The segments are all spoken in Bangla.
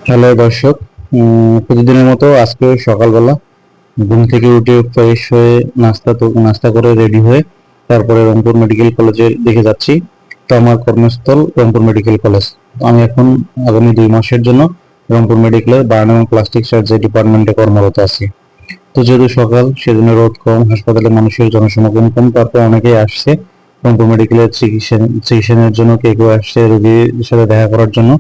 হ্যালো দর্শক, প্রতিদিনের মতো আজকে সকালবেলা ঘুম থেকে উঠে ফ্রেশ হয়ে নাস্তা করে রেডি হয়ে তারপরে রংপুর মেডিকেল কলেজের দিকে যাচ্ছি। তো আমার কর্মস্থল রংপুর মেডিকেল কলেজ। আমি এখন আগামী 2 মাসের জন্য রংপুর মেডিকেলের বার্ন এবং প্লাস্টিক সার্জারি ডিপার্টমেন্টে কর্মরত আছি। তো যেহেতু সকাল, সেজন্য রোদ কম, হাসপাতালে মানুষের জনসমাগম কম, তারপর অনেকেই আসছে রংপুর মেডিকেলের চিকিৎসার জন্য। কেউ আসছে রোগীর সাথে দেখা করার জন্য।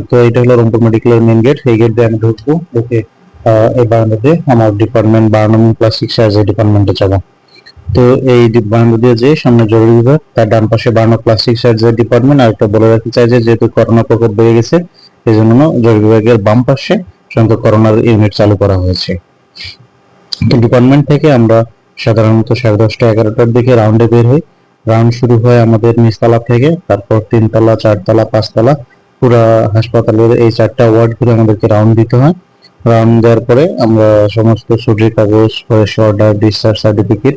তো এটা হলো রংপুর মেডিকেলের মেইন গেট। এই গেট দিয়ে আমি ঢুকবো, ঢুকে এই বারান্দাতে আমার ডিপার্টমেন্ট বার্ন এবং প্লাস্টিক সার্জারি ডিপার্টমেন্টে যাবো। তো এই বারান্দা দিয়ে যে সামনে জরুরি বিভাগ, তার ডান পাশে বার্ন প্লাস্টিক সার্জারি ডিপার্টমেন্ট। আর একটা বলে রাখতে চাই যে যেহেতু করোনা প্রকোপ বেড়ে গেছে, এই জন্য জরুরি বিভাগের বাম পাশে সাধারণত করোনার ইউনিট চালু করা হয়েছে। তো ডিপার্টমেন্ট থেকে আমরা সাধারণত 10:30 11টার দিকে রাউন্ডে বের হই। রাউন্ড শুরু হয় আমাদের নিচতলা থেকে, তারপর 3 তলা 4 তলা 5 তলা পুরা হাসপাতালের এই 4টা ওয়ার্ড ঘুরে আমাদেরকে রাউন্ড দিতে হয়। রাউন্ড দেওয়ার পরে আমরা সমস্ত ছুটির কাগজ, ফরেস্ট অর্ডার, ডিসচার্জ সার্টিফিকেট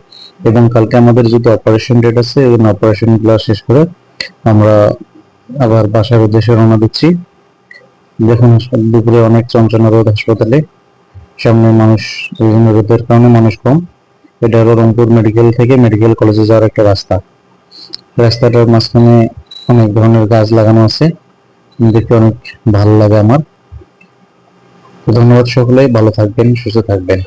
এবং কালকে আমাদের যদি অপারেশন ডেট আছে, এই অপারেশন গুলো শেষ করে আমরা আবার বাসার উদ্দেশ্যে রওনা দিচ্ছি। দেখুন, দুপুরে অনেক চঞ্চনা রোদ হাসপাতালে, সামনে মানুষ, বিভিন্ন রোদের কারণে মানুষ কম। এটা হলো রংপুর মেডিকেল থেকে মেডিকেল কলেজে যাওয়ার একটা রাস্তা। রাস্তাটার মাঝখানে অনেক ধরনের গাছ লাগানো আছে, দেখতে অনেক ভালো লাগে আমার। ধন্যবাদ সকলে, ভালো থাকবেন, সুস্থ থাকবেন।